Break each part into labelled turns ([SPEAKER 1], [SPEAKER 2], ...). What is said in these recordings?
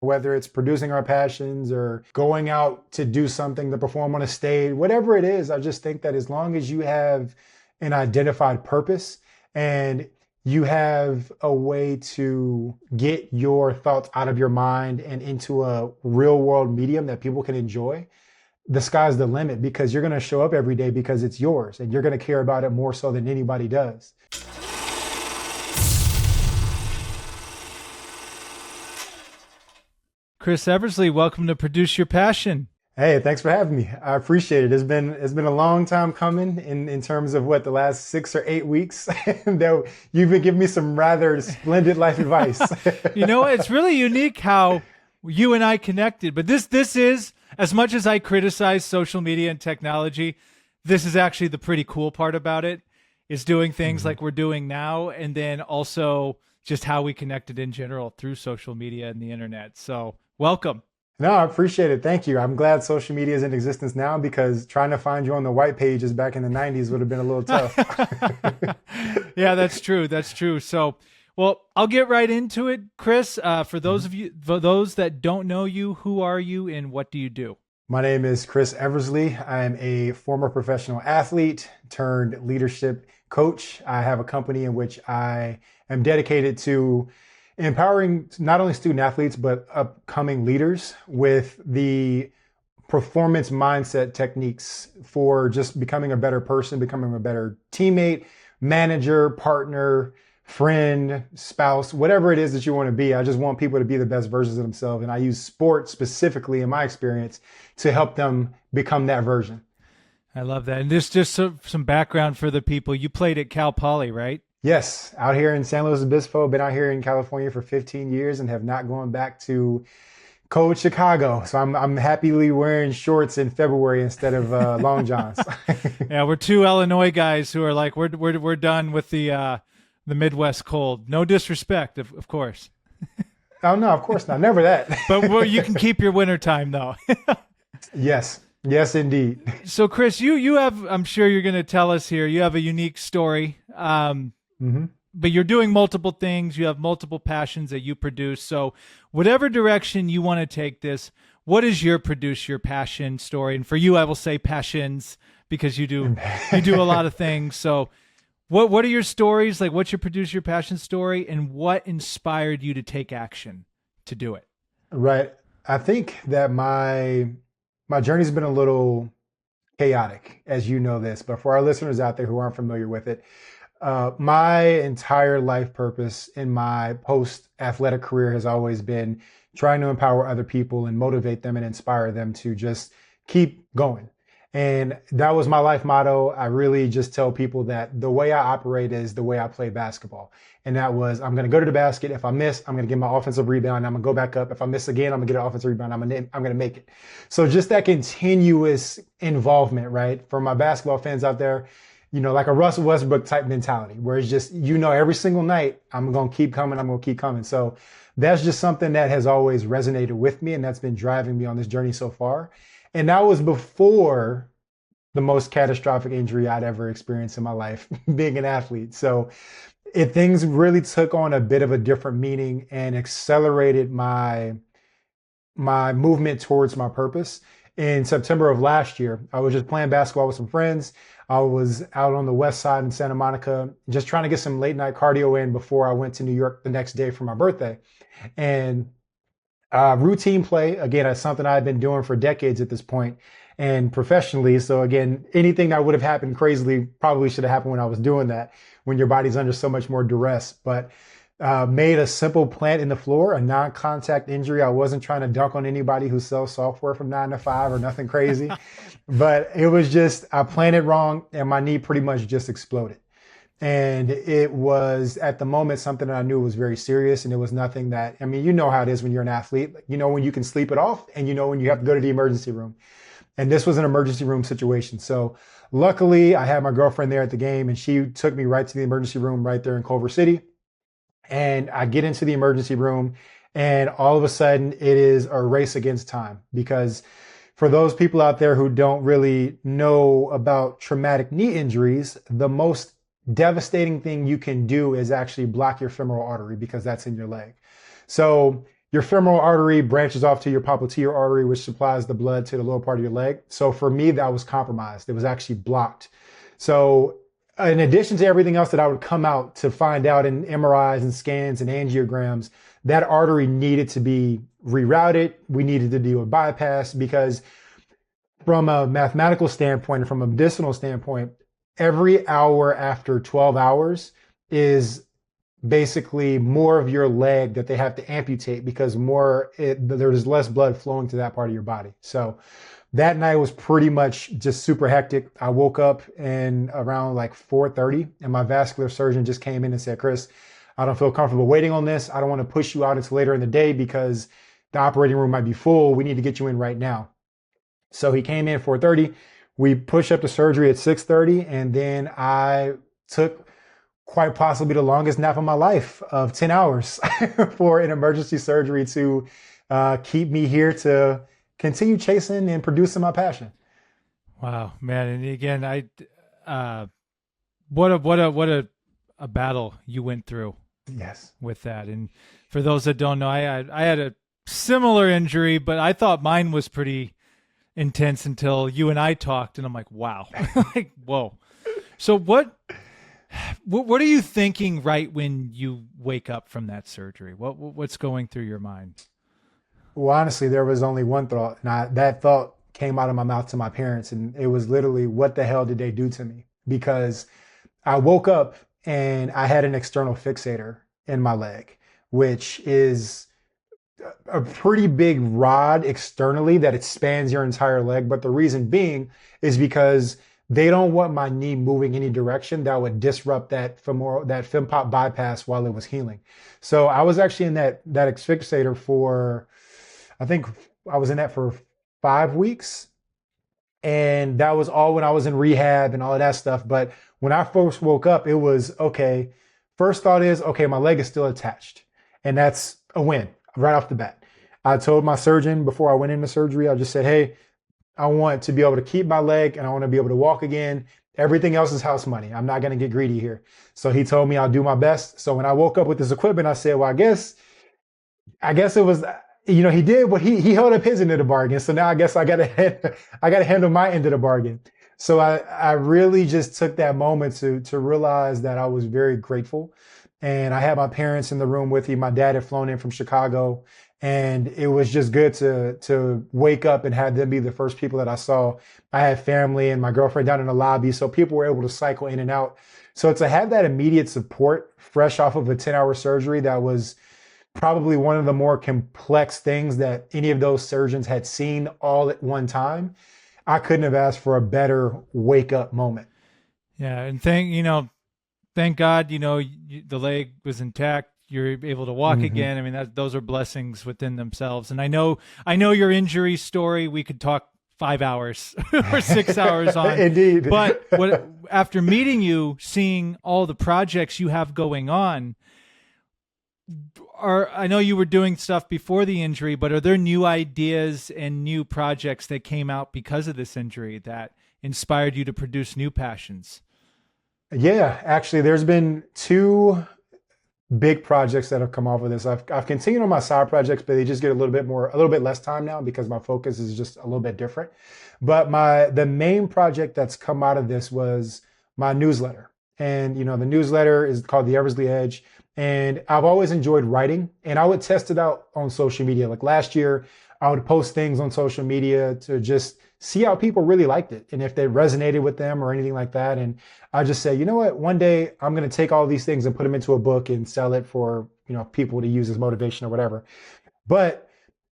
[SPEAKER 1] whether it's producing our passions or going out to do something to perform on a stage, whatever it is. I just think that as long as you have an identified purpose and you have a way to get your thoughts out of your mind and into a real world medium that people can enjoy, the sky's the limit, because you're going to show up every day because it's yours and you're going to care about it more so than anybody does.
[SPEAKER 2] Chris Eversley, welcome to Produce Your Passion.
[SPEAKER 1] Hey, thanks for having me. I appreciate it. It's been a long time coming in terms of the last 6 or 8 weeks. That you've been giving me some rather splendid life advice.
[SPEAKER 2] You know, it's really unique how you and I connected. But this is, as much as I criticize social media and technology, this is actually the pretty cool part about it, is doing things like we're doing now, and then also just how we connected in general through social media and the internet. So welcome.
[SPEAKER 1] No, I appreciate it. Thank you. I'm glad social media is in existence now, because trying to find you on the white pages back in the 90s would have been a little tough.
[SPEAKER 2] Yeah, that's true. That's true. So, well, I'll get right into it, Chris. For those that don't know you, who are you and what do you do?
[SPEAKER 1] My name is Chris Eversley. I'm a former professional athlete turned leadership coach. I have a company in which I am dedicated to empowering not only student athletes, but upcoming leaders with the performance mindset techniques for just becoming a better person, becoming a better teammate, manager, partner, friend, spouse, whatever it is that you want to be. I just want people to be the best versions of themselves. And I use sports specifically in my experience to help them become that version.
[SPEAKER 2] I love that. And just some background for the people. You played at Cal Poly, right?
[SPEAKER 1] Yes, out here in San Luis Obispo. Been out here in California for 15 years and have not gone back to cold Chicago. So I'm happily wearing shorts in February instead of long johns.
[SPEAKER 2] Yeah, we're two Illinois guys who are like, we're done with the Midwest cold. No disrespect, of course.
[SPEAKER 1] Oh no, of course not. Never that.
[SPEAKER 2] But you can keep your winter time though.
[SPEAKER 1] Yes. Yes, indeed.
[SPEAKER 2] So Chris, you have, I'm sure you're going to tell us here, you have a unique story. But you're doing multiple things. You have multiple passions that you produce. So whatever direction you want to take this, what is your Produce Your Passion story? And for you, I will say passions, because you do a lot of things. So what are your stories? Like, what's your Produce Your Passion story, and what inspired you to take action to do it?
[SPEAKER 1] Right. I think that my journey's been a little chaotic, as you know this, but for our listeners out there who aren't familiar with it, my entire life purpose in my post-athletic career has always been trying to empower other people and motivate them and inspire them to just keep going. And that was my life motto. I really just tell people that the way I operate is the way I play basketball. And that was, I'm going to go to the basket. If I miss, I'm going to get my offensive rebound. I'm going to go back up. If I miss again, I'm going to get an offensive rebound. I'm going to make it. So just that continuous involvement, right? For my basketball fans out there, like a Russell Westbrook type mentality, where it's just, every single night, I'm going to keep coming. I'm going to keep coming. So that's just something that has always resonated with me. And that's been driving me on this journey so far. And that was before the most catastrophic injury I'd ever experienced in my life, being an athlete. So things really took on a bit of a different meaning and accelerated my movement towards my purpose. In September of last year, I was just playing basketball with some friends. I was out on the west side in Santa Monica, just trying to get some late night cardio in before I went to New York the next day for my birthday. And routine play, again, is something I've been doing for decades at this point and professionally. So again, anything that would have happened crazily probably should have happened when I was doing that, when your body's under so much more duress. But made a simple plant in the floor, a non-contact injury. I wasn't trying to dunk on anybody who sells software from 9 to 5 or nothing crazy, but it was just, I planted wrong and my knee pretty much just exploded. And it was at the moment something that I knew was very serious, and it was nothing that, you know how it is when you're an athlete, when you can sleep it off, and when you have to go to the emergency room. And this was an emergency room situation. So luckily I had my girlfriend there at the game, and she took me right to the emergency room right there in Culver City. And I get into the emergency room, and all of a sudden it is a race against time, because for those people out there who don't really know about traumatic knee injuries, the most devastating thing you can do is actually block your femoral artery, because that's in your leg. So your femoral artery branches off to your popliteal artery, which supplies the blood to the lower part of your leg. So for me, that was compromised. It was actually blocked. So in addition to everything else that I would come out to find out in MRIs and scans and angiograms, that artery needed to be rerouted. We needed to do a bypass because from a mathematical standpoint and from a medicinal standpoint, every hour after 12 hours is basically more of your leg that they have to amputate because there's less blood flowing to that part of your body. So that night was pretty much just super hectic. I woke up and around like 4:30 and my vascular surgeon just came in and said, Chris, I don't feel comfortable waiting on this. I don't want to push you out until later in the day because the operating room might be full. We need to get you in right now. So he came in at 4:30. We pushed up to surgery at 6:30. And then I took quite possibly the longest nap of my life of 10 hours for an emergency surgery to keep me here to continue chasing and producing my passion.
[SPEAKER 2] Wow, man. And again, what a battle you went through.
[SPEAKER 1] Yes.
[SPEAKER 2] With that. And for those that don't know, I had a similar injury, but I thought mine was pretty intense until you and I talked, and I'm like, wow, like, whoa. So what are you thinking right when you wake up from that surgery? What's going through your mind?
[SPEAKER 1] Well, honestly, there was only one thought, and that thought came out of my mouth to my parents, and it was literally, what the hell did they do to me? Because I woke up and I had an external fixator in my leg, which is a pretty big rod externally that expands your entire leg. But the reason being is because they don't want my knee moving any direction that would disrupt that fempop bypass while it was healing. So I was actually in that fixator for, I think I was in that for 5 weeks. And that was all when I was in rehab and all of that stuff. But when I first woke up, it was, okay, first thought is, okay, my leg is still attached. And that's a win right off the bat. I told my surgeon before I went into surgery, I just said, hey, I want to be able to keep my leg and I want to be able to walk again. Everything else is house money. I'm not going to get greedy here. So he told me I'll do my best. So when I woke up with this equipment, I said, well, I guess it was, he did what he held up his end of the bargain. So now I guess I got to handle my end of the bargain. So I really just took that moment to realize that I was very grateful. And I had my parents in the room with me. My dad had flown in from Chicago, and it was just good to wake up and have them be the first people that I saw. I had family and my girlfriend down in the lobby, so people were able to cycle in and out. So to have that immediate support fresh off of a 10-hour surgery that was probably one of the more complex things that any of those surgeons had seen all at one time, I couldn't have asked for a better wake up moment.
[SPEAKER 2] Yeah. And thank God, the leg was intact. You're able to walk again. I mean, those are blessings within themselves. And I know your injury story, we could talk 5 hours or 6 hours on.
[SPEAKER 1] Indeed.
[SPEAKER 2] But after meeting you, seeing all the projects you have going on, I know you were doing stuff before the injury, but are there new ideas and new projects that came out because of this injury that inspired you to produce new passions?
[SPEAKER 1] Yeah, actually, there's been 2 big projects that have come off of this. I've continued on my side projects, but they just get a little bit less time now because my focus is just a little bit different. But the main project that's come out of this was my newsletter. And, the newsletter is called The Eversley Edge. And I've always enjoyed writing, and I would test it out on social media. Like last year, I would post things on social media to just see how people really liked it and if they resonated with them or anything like that. And I just say, you know what, one day I'm going to take all these things and put them into a book and sell it for, people to use as motivation or whatever. But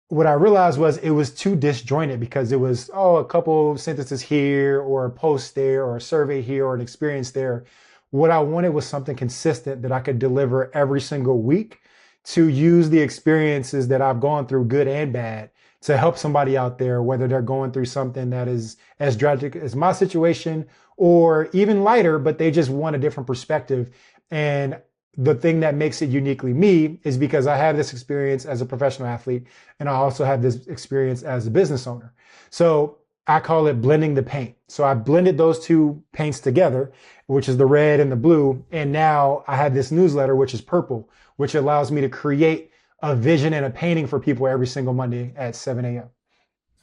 [SPEAKER 1] what I realized was it was too disjointed because it was, a couple sentences here or a post there or a survey here or an experience there. What I wanted was something consistent that I could deliver every single week to use the experiences that I've gone through, good and bad, to help somebody out there, whether they're going through something that is as tragic as my situation or even lighter, but they just want a different perspective. And the thing that makes it uniquely me is because I have this experience as a professional athlete, and I also have this experience as a business owner. So I call it blending the paint. So I blended those 2 paints together, which is the red and the blue. And now I have this newsletter, which is purple, which allows me to create a vision and a painting for people every single Monday at 7 a.m.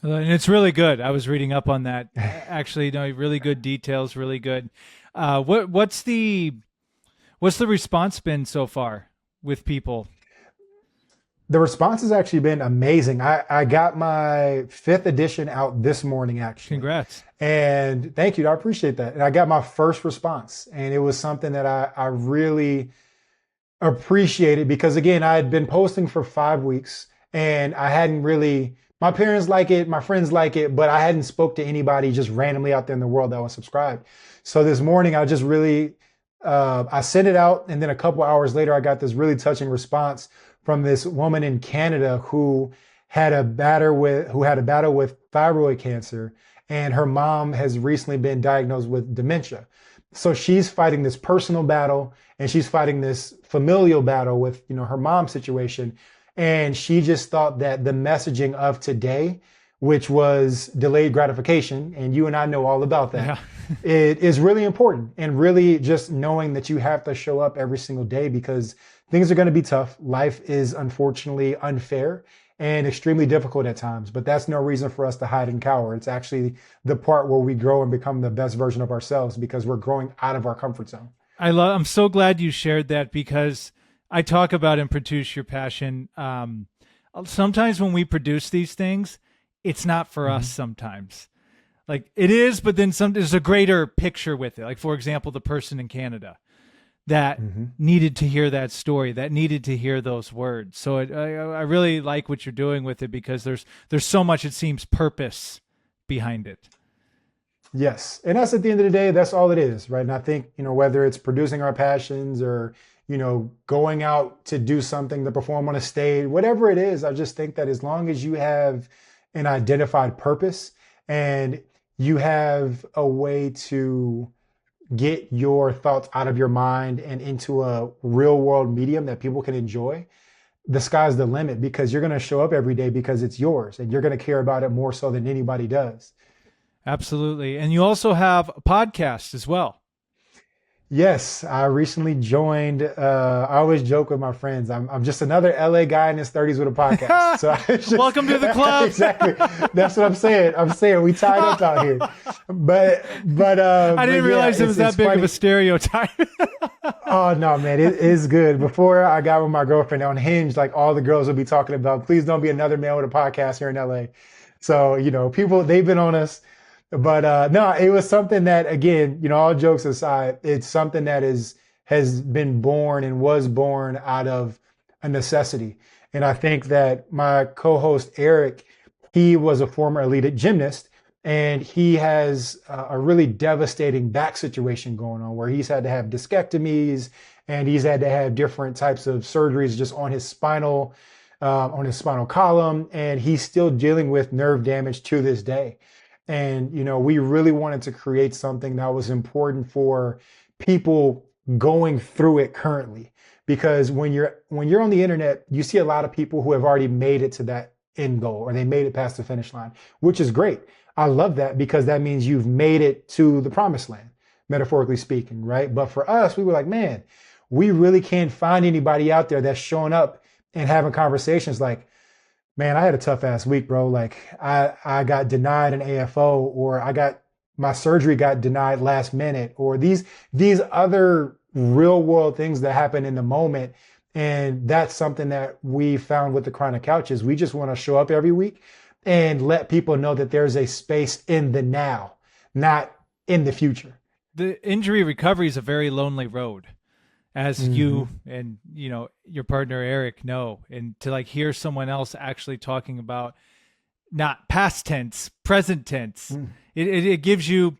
[SPEAKER 2] And it's really good. I was reading up on that. Actually, no, really good details, really good. What's the response been so far with people?
[SPEAKER 1] The response has actually been amazing. I got my 5th edition out this morning, actually.
[SPEAKER 2] Congrats.
[SPEAKER 1] And thank you. I appreciate that. And I got my first response. And it was something that I really appreciated because, again, I had been posting for 5 weeks and I hadn't really, my parents like it, my friends like it, but I hadn't spoke to anybody just randomly out there in the world that was subscribed. So this morning, I just really, I sent it out. And then a couple hours later, I got this really touching response from this woman in Canada who had a battle with thyroid cancer, and her mom has recently been diagnosed with dementia. So she's fighting this personal battle and she's fighting this familial battle with, her mom's situation. And she just thought that the messaging of today, which was delayed gratification, and you and I know all about that, it is really important. And really just knowing that you have to show up every single day because things are going to be tough. Life is unfortunately unfair and extremely difficult at times, but that's no reason for us to hide and cower. It's actually the part where we grow and become the best version of ourselves because we're growing out of our comfort zone. I'm
[SPEAKER 2] so glad you shared that because I talk about and produce your passion. Sometimes when we produce these things, it's not for us sometimes. Like it is, but then there's a greater picture with it. Like for example, the person in Canada that needed to hear that story, that needed to hear those words. So I really like what you're doing with it because there's so much, it seems, purpose behind it.
[SPEAKER 1] Yes. And that's at the end of the day, that's all it is, right? And I think, whether it's producing our passions or, going out to do something, to perform on a stage, whatever it is, I just think that as long as you have an identified purpose and you have a way to get your thoughts out of your mind and into a real world medium that people can enjoy, the sky's the limit because you're going to show up every day because it's yours and you're going to care about it more so than anybody does.
[SPEAKER 2] Absolutely. And you also have a podcast as well.
[SPEAKER 1] Yes, I recently joined. I always joke with my friends. I'm just another LA guy in his 30s with a podcast. So
[SPEAKER 2] welcome to the club.
[SPEAKER 1] Exactly. That's what I'm saying. We tied up out here. But
[SPEAKER 2] I didn't realize it was that big of a stereotype.
[SPEAKER 1] Oh no, man, it is good. Before I got with my girlfriend on Hinge, like all the girls would be talking about, please don't be another man with a podcast here in LA. So people, they've been on us. But no, it was something that, again, all jokes aside, it's something that has been born and was born out of a necessity. And I think that my co-host, Eric, he was a former elite gymnast, and he has a really devastating back situation going on where he's had to have discectomies and he's had to have different types of surgeries just on his spinal column. And he's still dealing with nerve damage to this day. And, we really wanted to create something that was important for people going through it currently, because when you're on the internet, you see a lot of people who have already made it to that end goal or they made it past the finish line, which is great. I love that because that means you've made it to the promised land, metaphorically speaking, right? But for us, we were like, man, we really can't find anybody out there that's showing up and having conversations like, man, I had a tough ass week, bro. Like I got denied an AFO, or my surgery got denied last minute, or these other real world things that happen in the moment. And that's something that we found with the Chronic Couches. We just want to show up every week and let people know that there's a space in the now, not in the future.
[SPEAKER 2] The injury recovery is a very lonely road, as you and your partner Eric know, and to hear someone else actually talking about not past tense, present tense, it gives you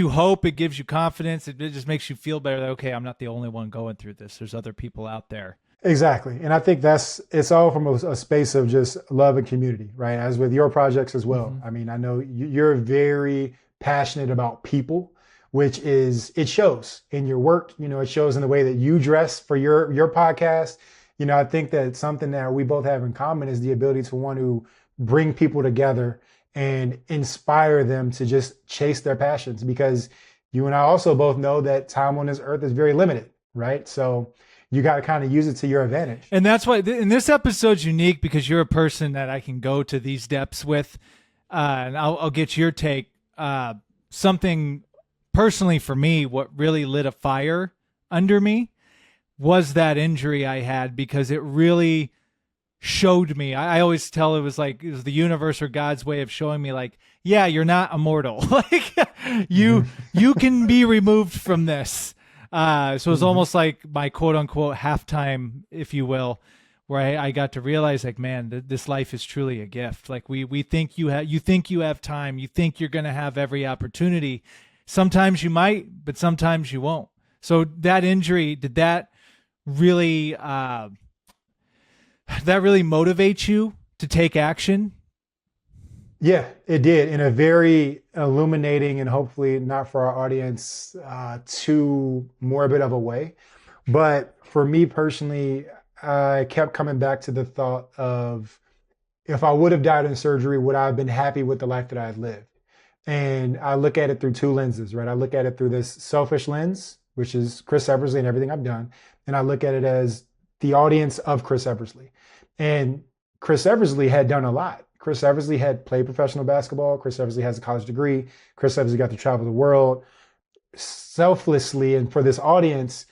[SPEAKER 2] hope, it gives you confidence, it just makes you feel better that, okay, I'm not the only one going through this. There's other people out there.
[SPEAKER 1] Exactly. And I think it's all from a space of just love and community, right? As with your projects as well. I mean, I know you're very passionate about people, which it shows in your work, it shows in the way that you dress for your podcast. I think that something that we both have in common is the ability to want to bring people together and inspire them to just chase their passions, because you and I also both know that time on this earth is very limited, right? So, you got to kind of use it to your advantage.
[SPEAKER 2] And that's why, and this episode's unique because you're a person that I can go to these depths with, and I'll get your take. Something personally for me, what really lit a fire under me was that injury I had, because it really showed me. I always tell it was the universe or God's way of showing me, like, yeah, you're not immortal. Like you can be removed from this. So it was almost like my quote unquote halftime, if you will, where I got to realize, like, man, this life is truly a gift. Like we think you have time, you think you're going to have every opportunity. Sometimes you might, but sometimes you won't. So that injury, did that really motivate you to take action?
[SPEAKER 1] Yeah, it did, in a very illuminating and hopefully not for our audience too morbid of a way. But for me personally, I kept coming back to the thought of, if I would have died in surgery, would I have been happy with the life that I had lived? And I look at it through two lenses, right? I look at it through this selfish lens, which is Chris Eversley and everything I've done. And I look at it as the audience of Chris Eversley. And Chris Eversley had done a lot. Chris Eversley had played professional basketball. Chris Eversley has a college degree. Chris Eversley got to travel the world selflessly. And for this audience,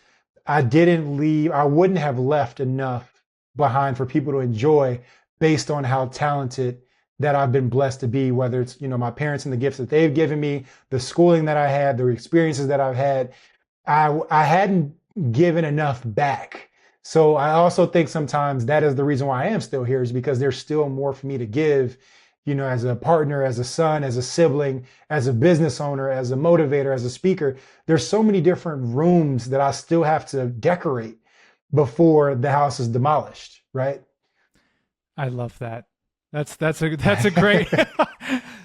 [SPEAKER 1] I wouldn't have left enough behind for people to enjoy based on how talented that I've been blessed to be, whether it's, my parents and the gifts that they've given me, the schooling that I had, the experiences that I've had. I hadn't given enough back. So I also think sometimes that is the reason why I am still here, is because there's still more for me to give, as a partner, as a son, as a sibling, as a business owner, as a motivator, as a speaker. There's so many different rooms that I still have to decorate before the house is demolished, right?
[SPEAKER 2] I love that. That's a great.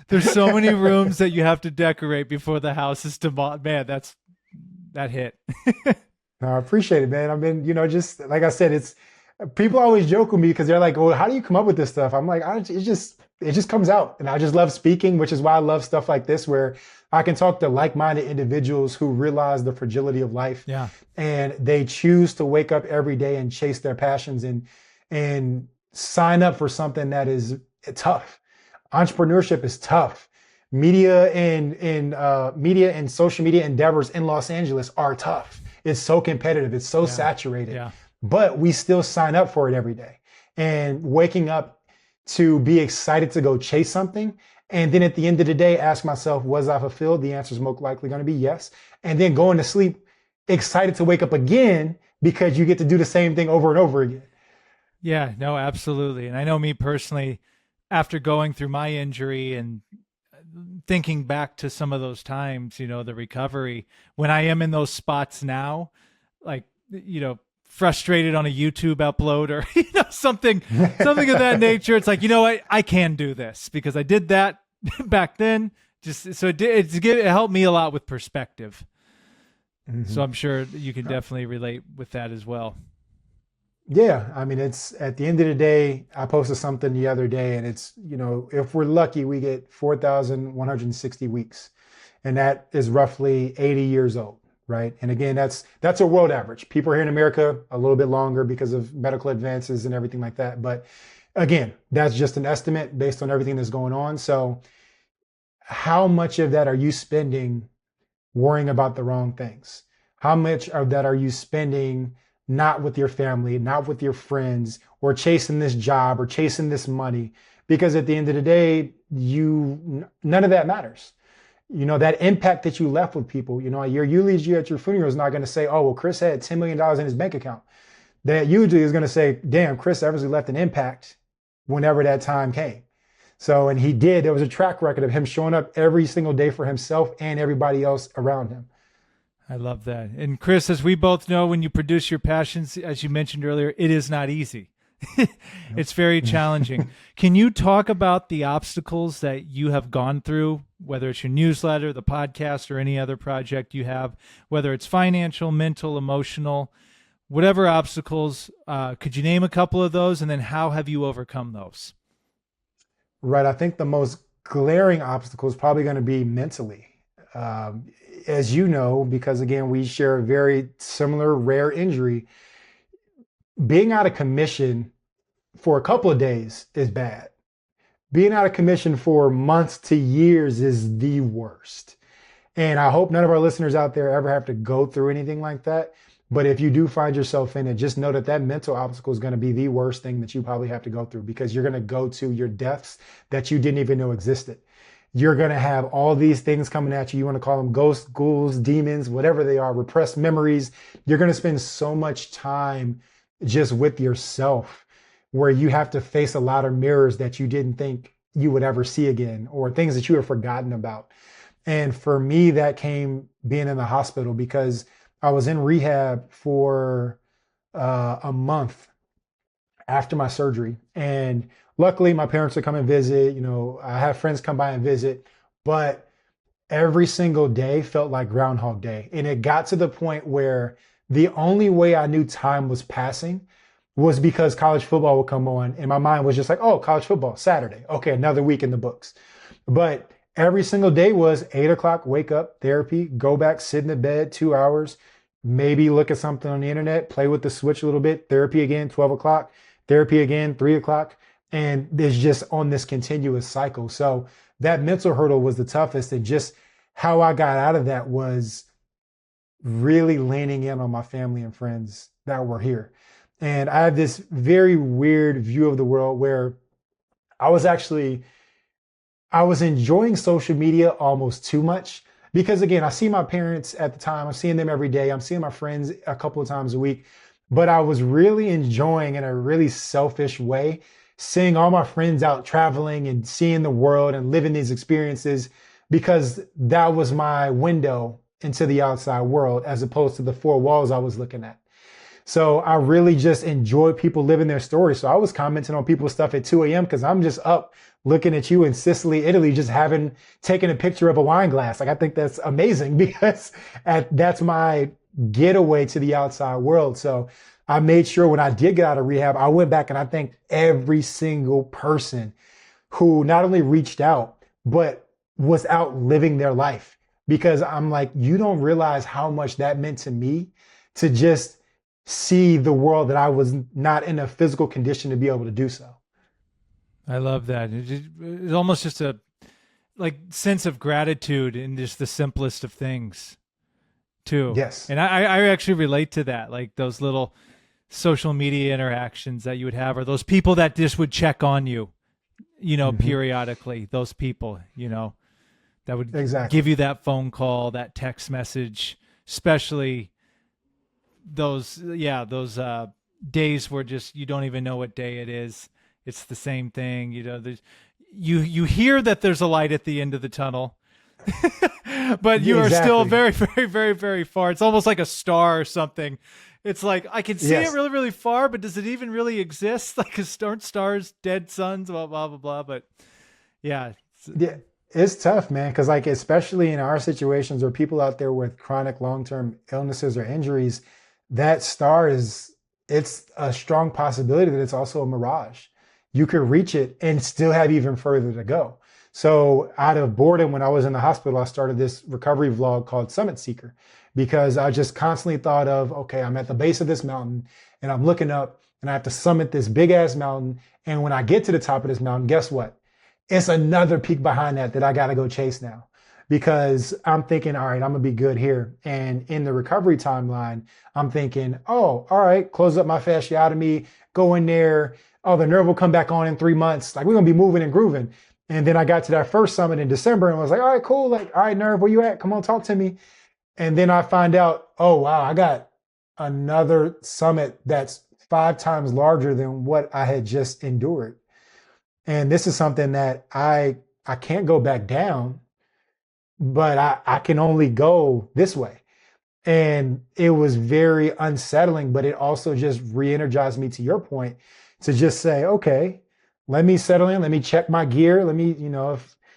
[SPEAKER 2] There's so many rooms that you have to decorate before the house is demolished. Man, that hit.
[SPEAKER 1] No, I appreciate it, man. I mean, just like I said, it's people always joke with me because they're like, "Well, how do you come up with this stuff?" I'm like, it just comes out, and I just love speaking, which is why I love stuff like this, where I can talk to like-minded individuals who realize the fragility of life,
[SPEAKER 2] yeah,
[SPEAKER 1] and they choose to wake up every day and chase their passions and sign up for something that is tough. Entrepreneurship is tough. Media and social media endeavors in Los Angeles are tough. It's so competitive. It's so saturated.
[SPEAKER 2] Yeah.
[SPEAKER 1] But we still sign up for it every day. And waking up to be excited to go chase something. And then at the end of the day, ask myself, was I fulfilled? The answer is most likely going to be yes. And then going to sleep excited to wake up again, because you get to do the same thing over and over again.
[SPEAKER 2] Yeah, no, absolutely. And I know me personally, after going through my injury and thinking back to some of those times, the recovery, when I am in those spots now, like, frustrated on a YouTube upload or, something of that nature. It's like, I can do this because I did that back then. Just so it helped me a lot with perspective. Mm-hmm. So I'm sure you can definitely relate with that as well.
[SPEAKER 1] Yeah. I mean, it's at the end of the day, I posted something the other day, and it's, if we're lucky, we get 4,160 weeks, and that is roughly 80 years old. Right. And again, that's a world average. People here in America a little bit longer because of medical advances and everything like that. But again, that's just an estimate based on everything that's going on. So how much of that are you spending worrying about the wrong things? How much of that are you spending not with your family, not with your friends, or chasing this job or chasing this money? Because at the end of the day, none of that matters. That impact that you left with people, your eulogy at your funeral is not going to say, oh, well, Chris had $10 million in his bank account. That eulogy is going to say, damn, Chris Eversley left an impact whenever that time came. So, and he did. There was a track record of him showing up every single day for himself and everybody else around him.
[SPEAKER 2] I love that. And Chris, as we both know, when you produce your passions, as you mentioned earlier, it is not easy. It's very challenging. Can you talk about the obstacles that you have gone through, whether it's your newsletter, the podcast, or any other project you have, whether it's financial, mental, emotional, whatever obstacles? Could you name a couple of those, and then how have you overcome those?
[SPEAKER 1] Right. I think the most glaring obstacle is probably going to be mentally. As you know, because again, we share a very similar rare injury. being out of commission for a couple of days is bad. Being out of commission for months to years is the worst. And I hope none of our listeners out there ever have to go through anything like that. But if you do find yourself in it, just know that that mental obstacle is going to be the worst thing that you probably have to go through, because you're going to go to your depths that you didn't even know existed. You're going to have all these things coming at you. You want to call them ghosts, ghouls, demons, whatever they are, repressed memories. You're going to spend so much time just with yourself, where you have to face a lot of mirrors that you didn't think you would ever see again, or things that you have forgotten about. And for me, that came being in the hospital, because I was in rehab for a month after my surgery. And luckily, my parents would come and visit. I have friends come by and visit, but every single day felt like Groundhog Day. And it got to the point where the only way I knew time was passing was because college football would come on, and my mind was just like, oh, college football, Saturday. Okay, another week in the books. But every single day was 8 o'clock, wake up, therapy, go back, sit in the bed, 2 hours, maybe look at something on the internet, play with the Switch a little bit, therapy again, 12 o'clock, therapy again, 3 o'clock. And it's just on this continuous cycle. So that mental hurdle was the toughest. And just how I got out of that was really leaning in on my family and friends that were here. And I have this very weird view of the world where I was actually I was enjoying social media almost too much, because again, I see my parents at the time. I'm seeing them every day. I'm seeing my friends a couple of times a week, but I was really enjoying, in a really selfish way, seeing all my friends out traveling and seeing the world and living these experiences, because that was my window into the outside world, as opposed to the four walls I was looking at. So I really just enjoy people living their stories. So I was commenting on people's stuff at 2 a.m. because I'm just up looking at you in Sicily, Italy, just taken a picture of a wine glass. Like, I think that's amazing, because that's my getaway to the outside world. So I made sure when I did get out of rehab, I went back and I thanked every single person who not only reached out, but was out living their life. Because I'm like, you don't realize how much that meant to me, to just see the world that I was not in a physical condition to be able to do so.
[SPEAKER 2] I love that. It's almost just a sense of gratitude in just the simplest of things too.
[SPEAKER 1] Yes.
[SPEAKER 2] And I actually relate to that, like those little social media interactions that you would have, or those people that just would check on you, periodically, those people, that would give you that phone call, that text message, especially those days where just you don't even know what day it is. It's the same thing, you hear that there's a light at the end of the tunnel, but you are still very, very, very, very far. It's almost like a star or something. It's like, I can see it really, really far, but does it even really exist? Like, aren't stars dead suns, blah, blah, blah, blah. But yeah.
[SPEAKER 1] It's tough, man. Because especially in our situations, or people out there with chronic long-term illnesses or injuries, that star it's a strong possibility that it's also a mirage. You could reach it and still have even further to go. So out of boredom, when I was in the hospital, I started this recovery vlog called Summit Seeker, because I just constantly thought of, okay, I'm at the base of this mountain and I'm looking up and I have to summit this big ass mountain. And when I get to the top of this mountain, guess what? It's another peak behind that I got to go chase now, because I'm thinking, all right, I'm going to be good here. And in the recovery timeline, I'm thinking, oh, all right, close up my fasciotomy, go in there. Oh, the nerve will come back on in 3 months. Like, we're going to be moving and grooving. And then I got to that first summit in December and was like, all right, cool. Like, all right, nerve, where you at? Come on, talk to me. And then I find out, oh, wow, I got another summit that's 5 times larger than what I had just endured. And this is something that I can't go back down, but I can only go this way. And it was very unsettling, but it also just re-energized me, to your point, to just say, okay, let me settle in. Let me check my gear. Let me,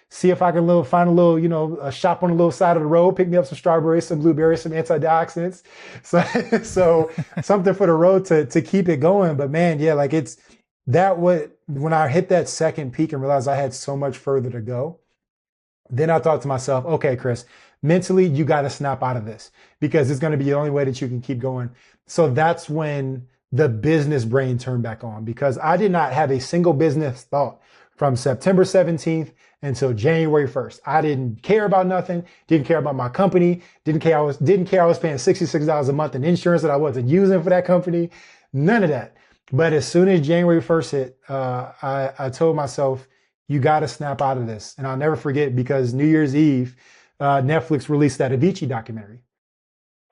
[SPEAKER 1] see if I can find a little, a shop on the little side of the road, pick me up some strawberries, some blueberries, some antioxidants. So something for the road to keep it going. But man, yeah, like when I hit that second peak and realized I had so much further to go, then I thought to myself, okay, Chris, mentally, you got to snap out of this, because it's going to be the only way that you can keep going. So that's when the business brain turned back on, because I did not have a single business thought from September 17th until January 1st. I didn't care about nothing, didn't care about my company, didn't care I was paying $66 a month in insurance that I wasn't using for that company, none of that. But as soon as January 1st hit, I told myself, you got to snap out of this. And I'll never forget, because New Year's Eve, Netflix released that Avicii documentary.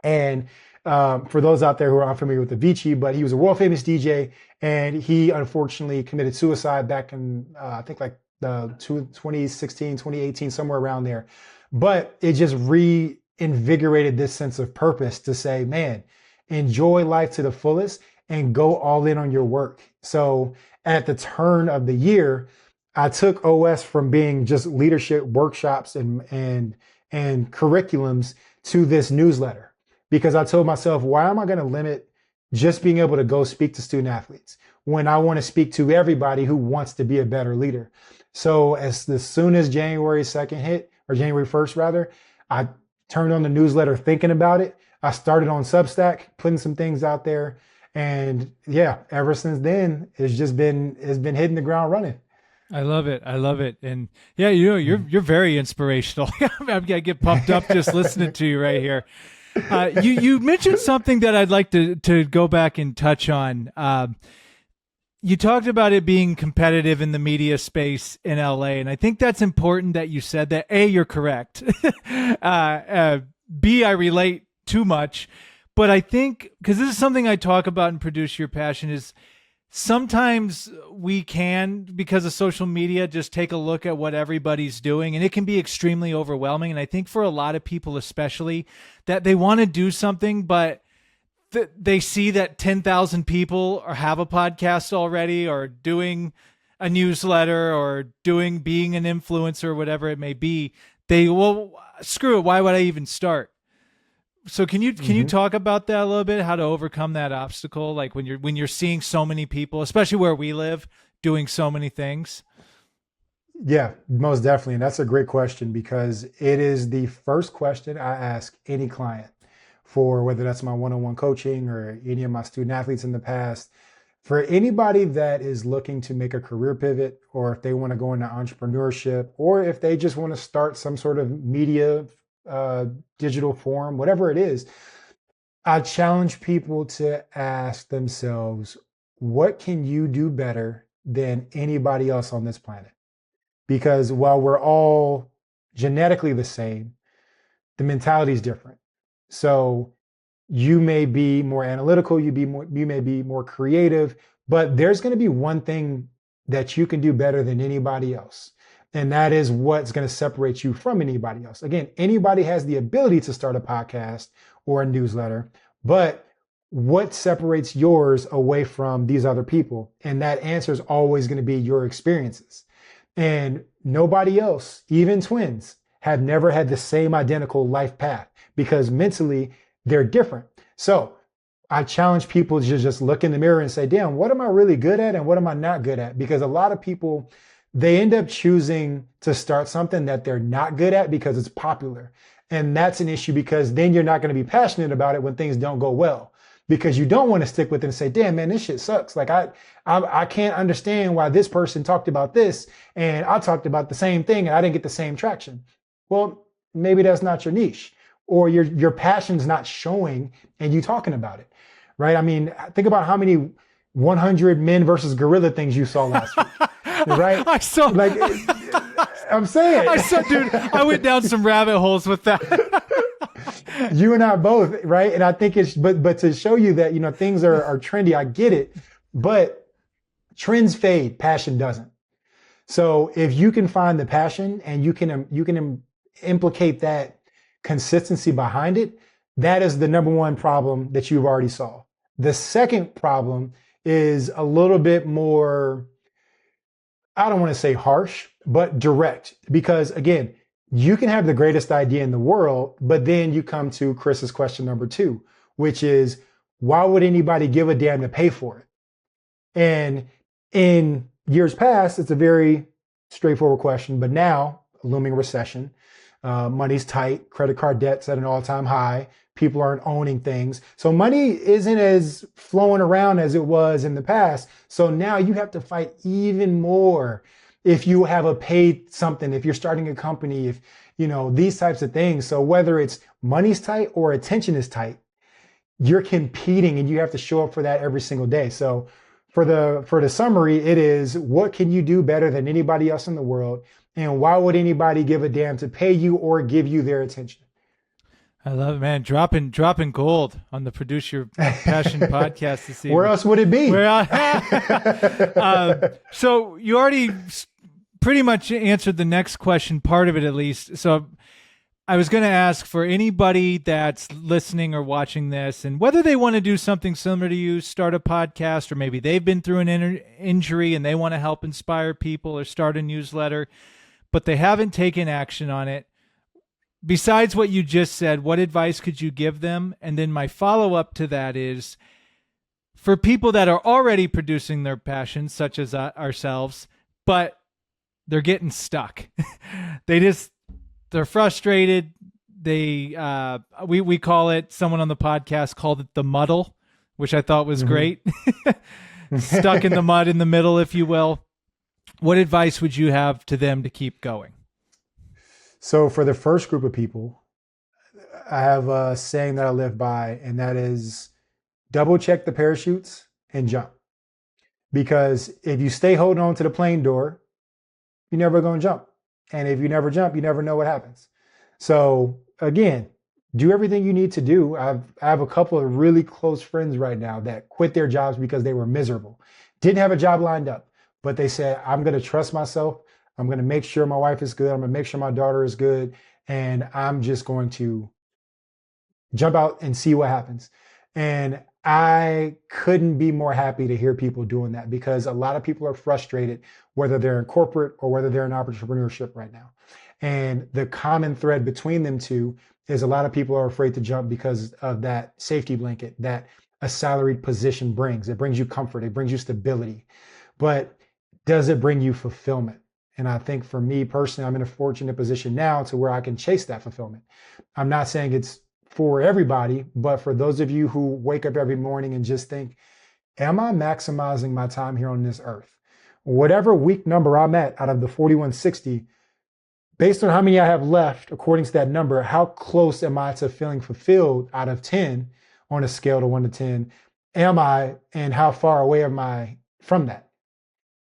[SPEAKER 1] And for those out there who are unfamiliar with Avicii, but he was a world famous DJ, and he unfortunately committed suicide back in, I think like 2016, 2018, somewhere around there. But it just reinvigorated this sense of purpose to say, man, enjoy life to the fullest and go all in on your work. So at the turn of the year, I took OS from being just leadership workshops and curriculums to this newsletter, because I told myself, why am I going to limit just being able to go speak to student athletes when I want to speak to everybody who wants to be a better leader? So as soon as January 2nd hit, or January 1st rather, I turned on the newsletter thinking about it. I started on Substack, putting some things out there. And yeah, ever since then, it's been hitting the ground running.
[SPEAKER 2] I love it. I love it. And yeah, you're very inspirational. I get pumped up just listening to you right here. You mentioned something that I'd like to go back and touch on. You talked about it being competitive in the media space in LA. And I think that's important that you said that. A, you're correct. B, I relate too much. But I think, because this is something I talk about in Produce Your Passion, is sometimes we can, because of social media, just take a look at what everybody's doing, and it can be extremely overwhelming. And I think for a lot of people, especially, that they want to do something, but they see that 10,000 people have a podcast already, or doing a newsletter, or being an influencer, or whatever it may be. Well, screw it. Why would I even start? So can you talk about that a little bit, how to overcome that obstacle, like when you're seeing so many people, especially where we live, doing so many things?
[SPEAKER 1] Yeah, most definitely. And that's a great question, because it is the first question I ask any client, for whether that's my one-on-one coaching or any of my student athletes in the past. For anybody that is looking to make a career pivot, or if they want to go into entrepreneurship, or if they just want to start some sort of media digital form, whatever it is, I challenge people to ask themselves, what can you do better than anybody else on this planet? Because while we're all genetically the same, the mentality is different. So you may be more analytical, you may be more creative, but there's going to be one thing that you can do better than anybody else. And that is what's going to separate you from anybody else. Again, anybody has the ability to start a podcast or a newsletter, but what separates yours away from these other people? And that answer is always going to be your experiences. And nobody else, even twins, have never had the same identical life path, because mentally they're different. So I challenge people to just look in the mirror and say, damn, what am I really good at and what am I not good at? Because a lot of people, they end up choosing to start something that they're not good at because it's popular. And that's an issue, because then you're not going to be passionate about it when things don't go well, because you don't want to stick with it and say, damn, man, this shit sucks. Like I can't understand why this person talked about this and I talked about the same thing and I didn't get the same traction. Well, maybe that's not your niche, or your passion's not showing and you talking about it, right? I mean, think about how many 100 men versus gorilla things you saw last week. Right?
[SPEAKER 2] I saw,
[SPEAKER 1] like, I'm saying,
[SPEAKER 2] dude, I went down some rabbit holes with that.
[SPEAKER 1] You and I both, right? And I think but to show you that, things are trendy, I get it, but trends fade, passion doesn't. So if you can find the passion and you can implicate that consistency behind it, that is the number one problem that you've already solved. The second problem is a little bit more, I don't want to say harsh, but direct. Because again, you can have the greatest idea in the world, but then you come to Chris's question number 2, which is, why would anybody give a damn to pay for it? And in years past, it's a very straightforward question, but now, looming recession, money's tight, credit card debt's at an all-time high, People aren't owning things. So money isn't as flowing around as it was in the past. So now you have to fight even more if you have a paid something, if you're starting a company, if, these types of things. So whether it's money's tight or attention is tight, you're competing and you have to show up for that every single day. So for the summary, it is, what can you do better than anybody else in the world? And why would anybody give a damn to pay you or give you their attention?
[SPEAKER 2] I love it, man. Dropping gold on the Produce Your Passion podcast this evening.
[SPEAKER 1] Where else would it be?
[SPEAKER 2] So you already pretty much answered the next question, part of it at least. So I was going to ask for anybody that's listening or watching this, and whether they want to do something similar to you, start a podcast, or maybe they've been through an injury and they want to help inspire people or start a newsletter, but they haven't taken action on it. Besides what you just said, what advice could you give them? And then my follow-up to that is, for people that are already producing their passions, such as ourselves, but they're getting stuck. They're frustrated. We call it, someone on the podcast called it the muddle, which I thought was great. Stuck in the mud in the middle, if you will. What advice would you have to them to keep going?
[SPEAKER 1] So for the first group of people, I have a saying that I live by, and that is double check the parachutes and jump. Because if you stay holding on to the plane door, you're never going to jump. And if you never jump, you never know what happens. So again, do everything you need to do. I have a couple of really close friends right now that quit their jobs because they were miserable. Didn't have a job lined up, but they said, I'm going to trust myself. I'm going to make sure my wife is good. I'm going to make sure my daughter is good. And I'm just going to jump out and see what happens. And I couldn't be more happy to hear people doing that, because a lot of people are frustrated, whether they're in corporate or whether they're in entrepreneurship right now. And the common thread between them two is a lot of people are afraid to jump because of that safety blanket that a salaried position brings. It brings you comfort. It brings you stability. But does it bring you fulfillment? And I think for me personally, I'm in a fortunate position now to where I can chase that fulfillment. I'm not saying it's for everybody, but for those of you who wake up every morning and just think, am I maximizing my time here on this earth? Whatever week number I'm at out of the 4160, based on how many I have left, according to that number, how close am I to feeling fulfilled out of 10 on a scale to 1 to 10? Am I, and how far away am I from that?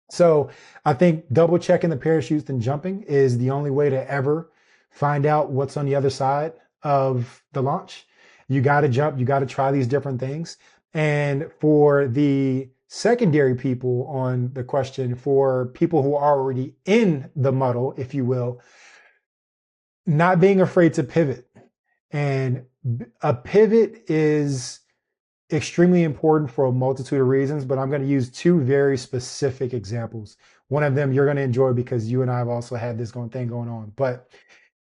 [SPEAKER 1] So I think double checking the parachutes and jumping is the only way to ever find out what's on the other side of the launch. You got to jump. You got to try these different things. And for the secondary people on the question, for people who are already in the muddle, if you will, not being afraid to pivot. And a pivot is extremely important for a multitude of reasons, but I'm going to use two very specific examples. One of them you're going to enjoy because you and I have also had this thing going on. But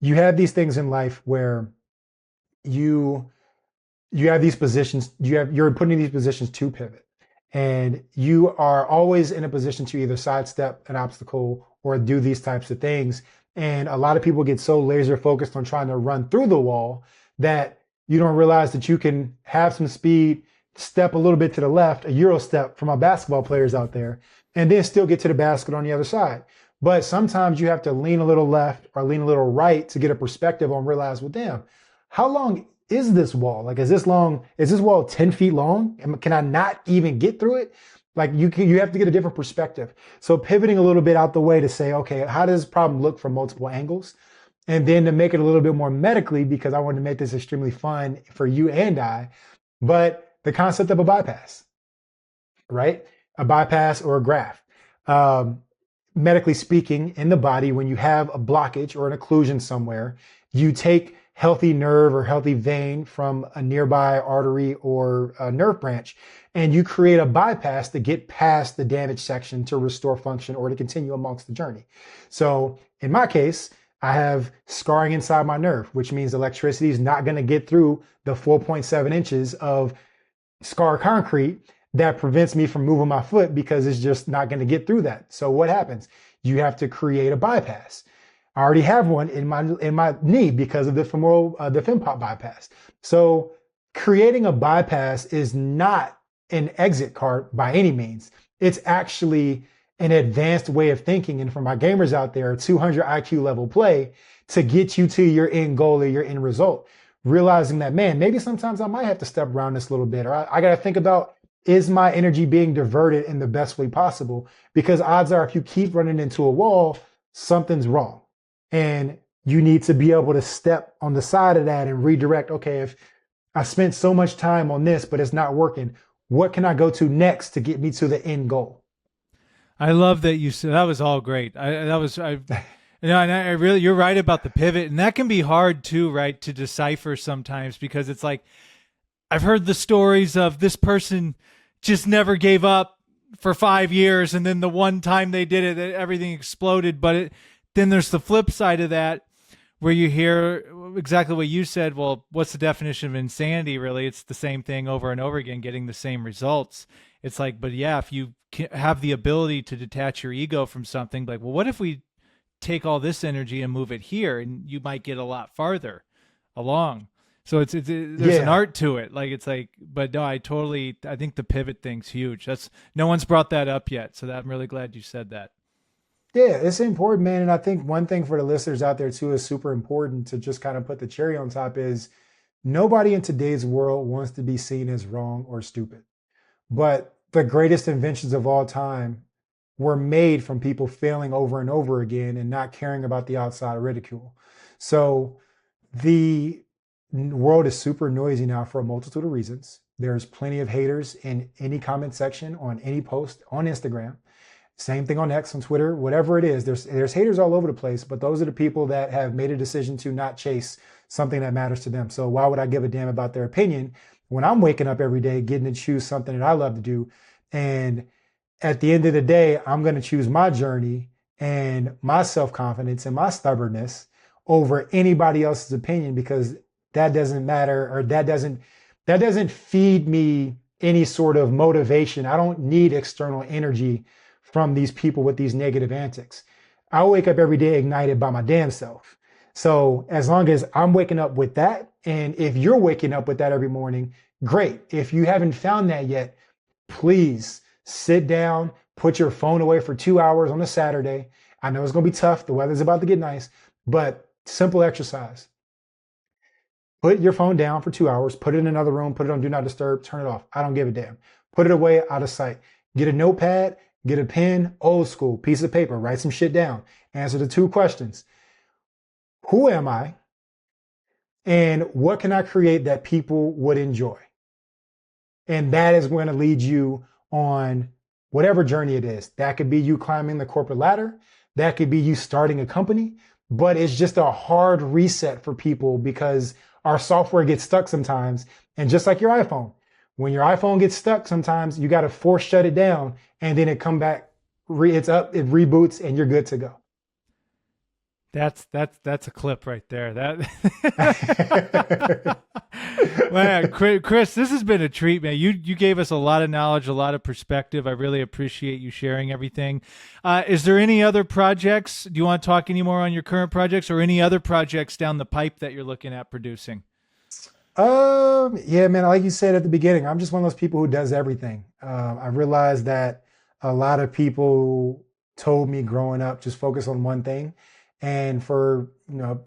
[SPEAKER 1] you have these things in life where you have these positions, you're put in these positions to pivot, and you are always in a position to either sidestep an obstacle or do these types of things. And a lot of people get so laser focused on trying to run through the wall that you don't realize that you can have some speed, step a little bit to the left, a Euro step for my basketball players out there, and then still get to the basket on the other side. But sometimes you have to lean a little left or lean a little right to get a perspective on, realize, well, damn, how long is this wall? Like, is this wall 10 feet long? Can I not even get through it? Like, you have to get a different perspective. So pivoting a little bit out the way to say, okay, how does this problem look from multiple angles? And then to make it a little bit more medically, because I want to make this extremely fun for you and I, but the concept of a bypass, right? A bypass or a graft. Medically speaking, in the body, when you have a blockage or an occlusion somewhere, you take healthy nerve or healthy vein from a nearby artery or a nerve branch, and you create a bypass to get past the damaged section to restore function or to continue amongst the journey. So in my case, I have scarring inside my nerve, which means electricity is not going to get through the 4.7 inches of scar concrete that prevents me from moving my foot, because it's just not going to get through that. So what happens? You have to create a bypass. I already have one in my knee because of the femoral the FemPop bypass. So creating a bypass is not an exit card by any means. It's actually an advanced way of thinking. And for my gamers out there, 200 IQ level play to get you to your end goal or your end result. Realizing that, man, maybe sometimes I might have to step around this a little bit, or I got to think about, is my energy being diverted in the best way possible? Because odds are, if you keep running into a wall, something's wrong. And you need to be able to step on the side of that and redirect. Okay, if I spent so much time on this, but it's not working, what can I go to next to get me to the end goal?
[SPEAKER 2] I love that you said that. Was all great. You know, and I really, you're right about the pivot, and that can be hard too, right, to decipher sometimes, because it's like, I've heard the stories of this person just never gave up for 5 years, and then the one time they did it, everything exploded. But then there's the flip side of that, where you hear exactly what you said. Well, what's the definition of insanity? Really, it's the same thing over and over again, getting the same results. It's like, but yeah, if you have the ability to detach your ego from something, like, well, what if we take all this energy and move it here, and you might get a lot farther along. So there's an art to it. Like, it's like, but no, I think the pivot thing's huge. No one's brought that up yet. So I'm really glad you said that.
[SPEAKER 1] Yeah, it's important, man. And I think one thing for the listeners out there too is super important to just kind of put the cherry on top is nobody in today's world wants to be seen as wrong or stupid. But the greatest inventions of all time were made from people failing over and over again and not caring about the outside ridicule. So the world is super noisy now for a multitude of reasons. There's plenty of haters in any comment section on any post on Instagram. Same thing on X, on Twitter, whatever it is. There's haters all over the place, but those are the people that have made a decision to not chase something that matters to them. So why would I give a damn about their opinion when I'm waking up every day getting to choose something that I love to do? And at the end of the day, I'm going to choose my journey and my self-confidence and my stubbornness over anybody else's opinion, because that doesn't matter, or that doesn't feed me any sort of motivation. I don't need external energy from these people with these negative antics. I wake up every day ignited by my damn self. So as long as I'm waking up with that, and if you're waking up with that every morning, great. If you haven't found that yet, please sit down, put your phone away for 2 hours on a Saturday. I know it's going to be tough. The weather's about to get nice, but simple exercise. Put your phone down for 2 hours, put it in another room, put it on Do Not Disturb, turn it off. I don't give a damn. Put it away, out of sight. Get a notepad, get a pen, old school, piece of paper, write some shit down. Answer the 2 questions. Who am I? And what can I create that people would enjoy? And that is going to lead you on whatever journey it is. That could be you climbing the corporate ladder. That could be you starting a company. But it's just a hard reset for people because our software gets stuck sometimes. And just like your iPhone, when your iPhone gets stuck, sometimes you got to force shut it down and then it come back. It's up, it reboots, and you're good to go.
[SPEAKER 2] That's a clip right there. Man, Chris, this has been a treat, man. You gave us a lot of knowledge, a lot of perspective. I really appreciate you sharing everything. Is there any other projects? Do you want to talk any more on your current projects, or any other projects down the pipe that you're looking at producing?
[SPEAKER 1] Yeah, man, like you said at the beginning, I'm just one of those people who does everything. I realized that a lot of people told me growing up, just focus on one thing. And for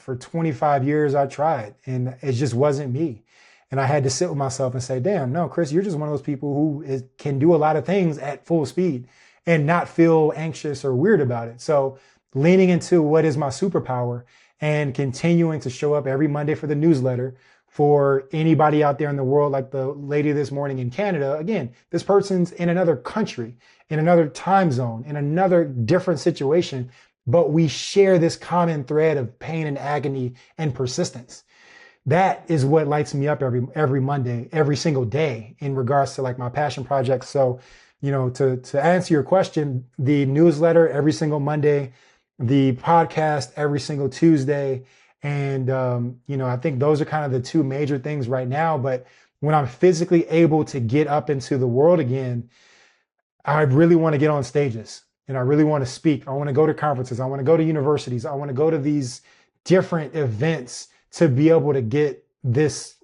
[SPEAKER 1] 25 years, I tried, and it just wasn't me. And I had to sit with myself and say, damn, no, Chris, you're just one of those people who can do a lot of things at full speed and not feel anxious or weird about it. So leaning into what is my superpower and continuing to show up every Monday for the newsletter for anybody out there in the world, like the lady this morning in Canada. Again, this person's in another country, in another time zone, in another different situation, but we share this common thread of pain and agony and persistence. That is what lights me up every Monday, every single day in regards to like my passion projects. So, to answer your question, the newsletter every single Monday, the podcast every single Tuesday. And, I think those are kind of the 2 major things right now. But when I'm physically able to get up into the world again, I really want to get on stages. and I really want to speak. I want to go to conferences. I want to go to universities. I want to go to these different events to be able to get this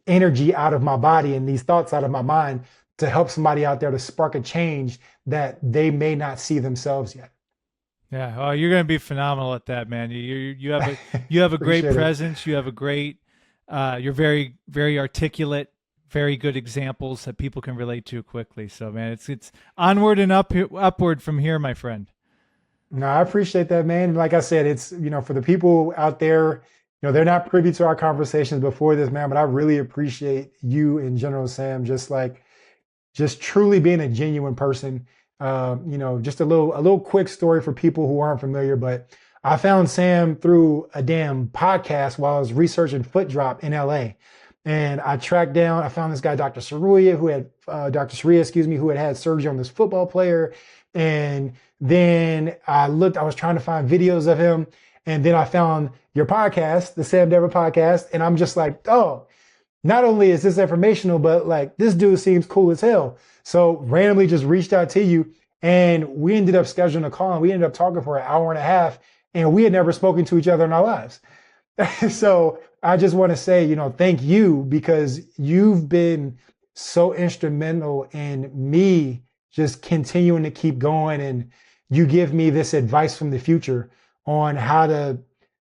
[SPEAKER 1] energy out of my body and these thoughts out of my mind to help somebody out there to spark a change that they may not see themselves yet.
[SPEAKER 2] Yeah. Oh, you're going to be phenomenal at that, man. You have a great presence. You have a great, you're very, very articulate, very good examples that people can relate to quickly. So, man, it's onward and upward from here, my friend.
[SPEAKER 1] No, I appreciate that, man. Like I said, it's, for the people out there, they're not privy to our conversations before this, man, but I really appreciate you in general, Sam, just truly being a genuine person. Just a little quick story for people who aren't familiar, but I found Sam through a damn podcast while I was researching foot drop in LA. And I found this guy, Dr. Saruya, who had surgery on this football player. And then I was trying to find videos of him. And then I found your podcast, the Sam Dever podcast. And I'm just like, oh, not only is this informational, but like this dude seems cool as hell. So randomly just reached out to you and we ended up scheduling a call and we ended up talking for an hour and a half and we had never spoken to each other in our lives. So I just want to say, thank you because you've been so instrumental in me just continuing to keep going. And you give me this advice from the future on how to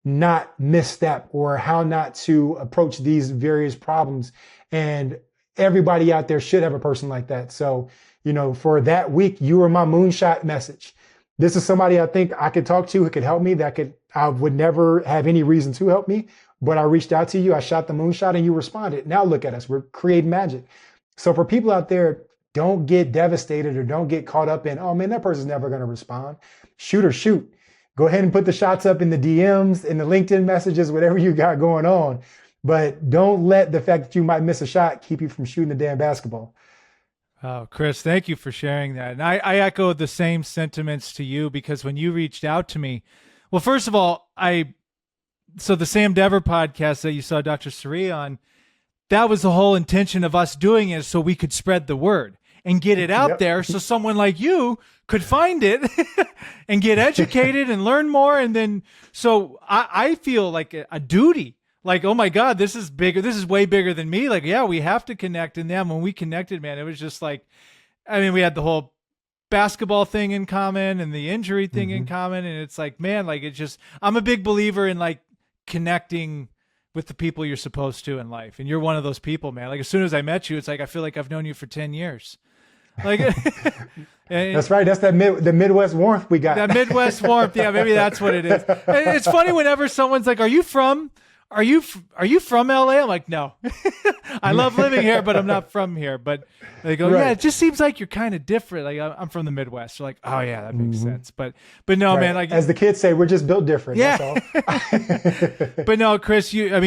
[SPEAKER 1] not misstep or how not to approach these various problems. And everybody out there should have a person like that. So, for that week, you were my moonshot message. This is somebody I think I could talk to who could help me I would never have any reason to help me, but I reached out to you. I shot the moonshot and you responded. Now look at us. We're creating magic. So for people out there, don't get devastated or don't get caught up in, oh man, that person's never going to respond. Shoot. Go ahead and put the shots up in the DMs, in the LinkedIn messages, whatever you got going on. But don't let the fact that you might miss a shot keep you from shooting the damn basketball.
[SPEAKER 2] Oh, Chris, thank you for sharing that. And I echo the same sentiments to you because when you reached out to me, well, first of all, so the Sam Dever podcast that you saw Dr. Sari on, that was the whole intention of us doing it so we could spread the word and get it out there so someone like you could find it and get educated and learn more. And then, so I feel like a duty, like, oh my God, this is bigger. This is way bigger than me. Like, yeah, we have to connect. And then when we connected, man, it was just like, we had the whole basketball thing in common and the injury thing in common. And it's like, man, like I'm a big believer in like connecting with the people you're supposed to in life. And you're one of those people, man. Like as soon as I met you, it's like, I feel like I've known you for 10 years. Like,
[SPEAKER 1] that's right. That's the Midwest warmth we got.
[SPEAKER 2] That Midwest warmth. Yeah, maybe that's what it is. And it's funny whenever someone's like, are you from LA? I'm like, no, I love living here, but I'm not from here. But they go, yeah, it just seems like you're kind of different. Like I'm from the Midwest. You're like, oh yeah, that makes sense. But no, man, like
[SPEAKER 1] as the kids say, we're just built different.
[SPEAKER 2] Yeah.
[SPEAKER 1] That's all.
[SPEAKER 2] But no, Chris, your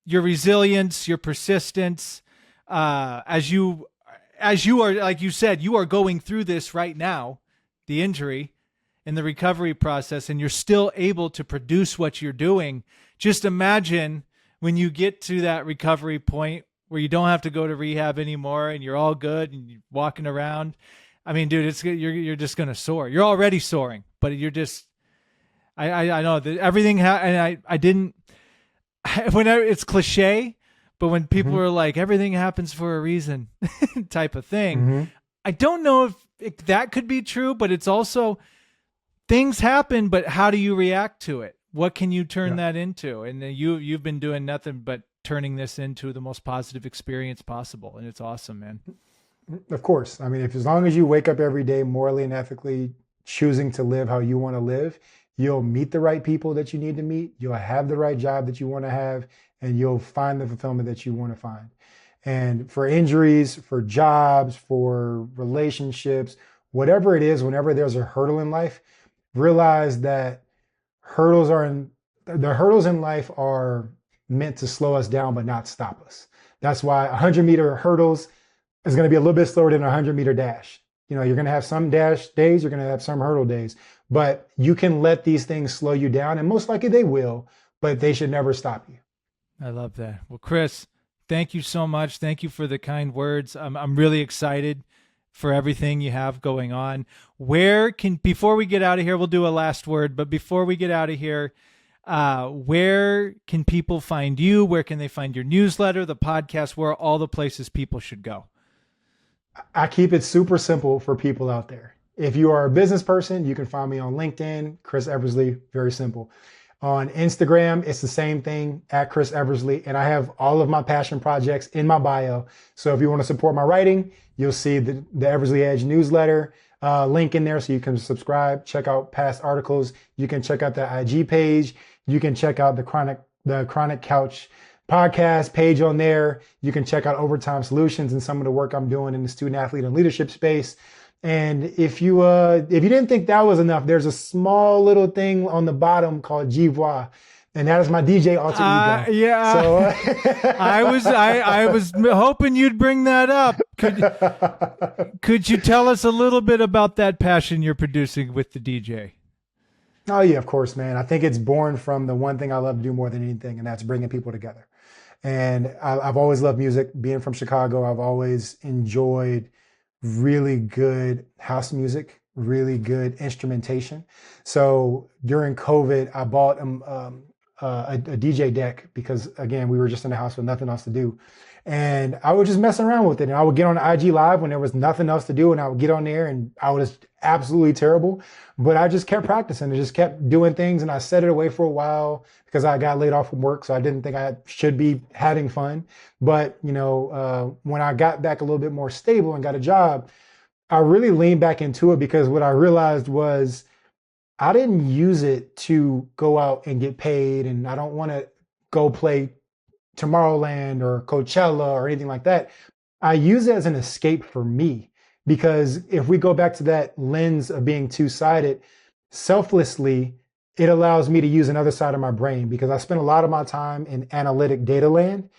[SPEAKER 2] resilience, your persistence, as you are, like you said, you are going through this right now, the injury and the recovery process, and you're still able to produce what you're doing. Just imagine when you get to that recovery point where you don't have to go to rehab anymore and you're all good and you're walking around. I mean, dude, you're just going to soar. You're already soaring, but you're just, I know that everything, and I didn't, it's cliche, but when people are like, everything happens for a reason type of thing, I don't know if that could be true, but it's also things happen, but how do you react to it? What can you turn that into? And you've been doing nothing but turning this into the most positive experience possible. And it's awesome, man.
[SPEAKER 1] Of course. I mean, as long as you wake up every day morally and ethically choosing to live how you want to live, you'll meet the right people that you need to meet. You'll have the right job that you want to have, and you'll find the fulfillment that you want to find. And for injuries, for jobs, for relationships, whatever it is, whenever there's a hurdle in life, realize that the hurdles in life are meant to slow us down, but not stop us. That's why 100-meter hurdles is going to be a little bit slower than a 100-meter dash. You're going to have some dash days, you're going to have some hurdle days, but you can let these things slow you down, and most likely they will, but they should never stop you.
[SPEAKER 2] I love that. Well, Chris, thank you so much. Thank you for the kind words. I'm really excited for everything you have going on. Before we get out of here, we'll do a last word, but before we get out of here, where can people find you? Where can they find your newsletter, the podcast, where are all the places people should go?
[SPEAKER 1] I keep it super simple for people out there. If you are a business person, you can find me on LinkedIn, Chris Eversley, very simple. On Instagram, it's the same thing, at Chris Eversley. And I have all of my passion projects in my bio. So if you want to support my writing, you'll see the Eversley Edge newsletter link in there so you can subscribe, check out past articles. You can check out the IG page. You can check out the Chronic Couch podcast page on there. You can check out Overtime Solutions and some of the work I'm doing in the student athlete and leadership space. And if you didn't think that was enough, there's a small little thing on the bottom called Jivois, and that is my DJ alter ego.
[SPEAKER 2] Yeah. So I was hoping you'd bring that up. Could you tell us a little bit about that passion you're producing with the DJ?
[SPEAKER 1] Oh yeah, of course, man. I think it's born from the one thing I love to do more than anything, and that's bringing people together. And I've always loved music. Being from Chicago, I've always enjoyed really good house music, really good instrumentation. So during COVID, I bought a DJ deck because, again, we were just in the house with nothing else to do. And I would just mess around with it. And I would get on IG Live when there was nothing else to do. And I would get on there and I was absolutely terrible. But I just kept practicing and just kept doing things. And I set it away for a while because I got laid off from work. So I didn't think I should be having fun. But, when I got back a little bit more stable and got a job, I really leaned back into it because what I realized was I didn't use it to go out and get paid. And I don't want to go play Tomorrowland or Coachella or anything like that. I use it as an escape for me, because if we go back to that lens of being two-sided, selflessly, it allows me to use another side of my brain, because I spent a lot of my time in analytic data land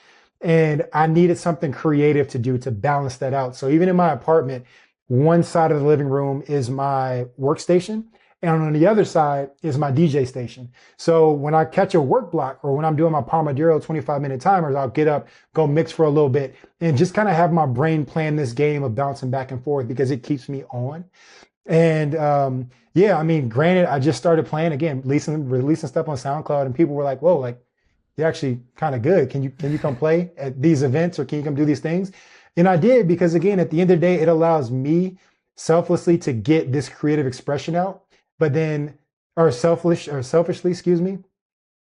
[SPEAKER 1] and I needed something creative to do to balance that out. So even in my apartment, one side of the living room is my workstation, and on the other side is my DJ station. So when I catch a work block or when I'm doing my Pomodoro 25-minute timers, I'll get up, go mix for a little bit, and just kind of have my brain playing this game of bouncing back and forth because it keeps me on. And granted, I just started playing again, releasing stuff on SoundCloud, and people were like, whoa, like, you're actually kind of good. Can you come play at these events, or can you come do these things? And I did, because again, at the end of the day, it allows me selflessly to get this creative expression out. But then, selfishly, excuse me.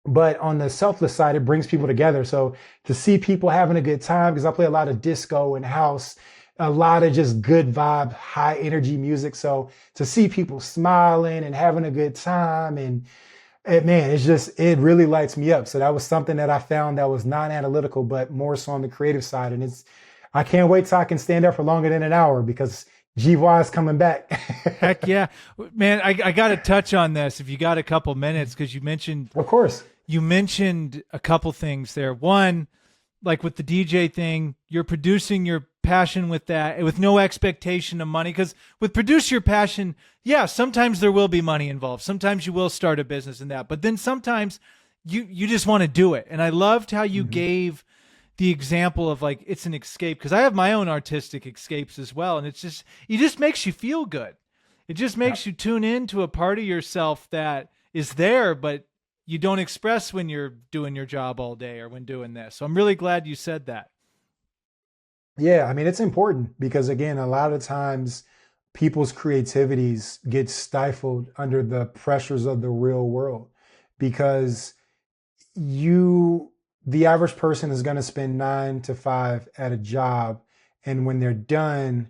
[SPEAKER 1] But on the selfless side, it brings people together. So to see people having a good time, because I play a lot of disco and house, a lot of just good vibe, high energy music. So to see people smiling and having a good time, and it really lights me up. So that was something that I found that was non-analytical, but more so on the creative side. And I can't wait till I can stand there for longer than an hour, because Jivois is coming back.
[SPEAKER 2] Heck yeah, man. I got to touch on this if you got a couple minutes, because you mentioned,
[SPEAKER 1] of course,
[SPEAKER 2] you mentioned a couple things there. One, like with the DJ thing, you're producing your passion with that, with no expectation of money. Because with produce your passion, yeah, sometimes there will be money involved. Sometimes you will start a business in that, but then sometimes you just want to do it. And I loved how you gave the example of, like, it's an escape, because I have my own artistic escapes as well. And it just makes you feel good. It just makes you tune into a part of yourself that is there, but you don't express when you're doing your job all day or when doing this. So I'm really glad you said that.
[SPEAKER 1] Yeah. I mean, it's important because, again, a lot of times people's creativities get stifled under the pressures of the real world, because the average person is going to spend 9 to 5 at a job. And when they're done,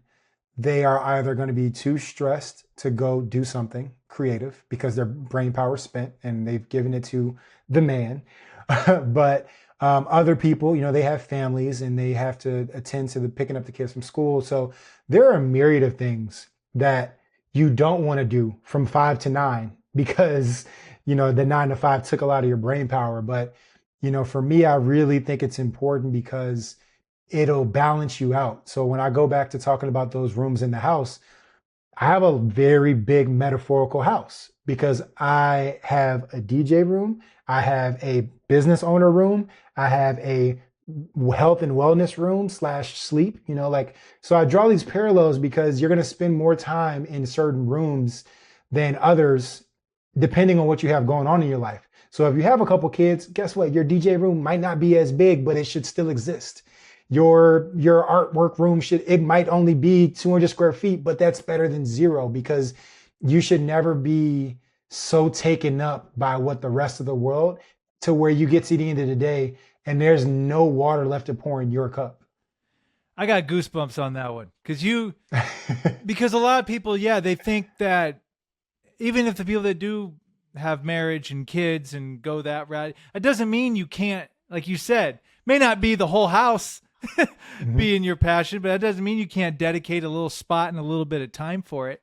[SPEAKER 1] they are either going to be too stressed to go do something creative because their brain power is spent and they've given it to the man. But other people, they have families and they have to attend to picking up the kids from school. So there are a myriad of things that you don't want to do from 5 to 9 because, the 9 to 5 took a lot of your brain power. But for me, I really think it's important because it'll balance you out. So when I go back to talking about those rooms in the house, I have a very big metaphorical house because I have a DJ room, I have a business owner room, I have a health and wellness room slash sleep, like, so I draw these parallels because you're going to spend more time in certain rooms than others, depending on what you have going on in your life. So if you have a couple kids, guess what? Your DJ room might not be as big, but it should still exist. Your artwork room it might only be 200 square feet, but that's better than zero, because you should never be so taken up by what the rest of the world to where you get to the end of the day and there's no water left to pour in your cup.
[SPEAKER 2] I got goosebumps on that one because a lot of people, they think that even if the people that do have marriage and kids and go that route, it doesn't mean you can't, like you said, may not be the whole house being your passion, but that doesn't mean you can't dedicate a little spot and a little bit of time for it.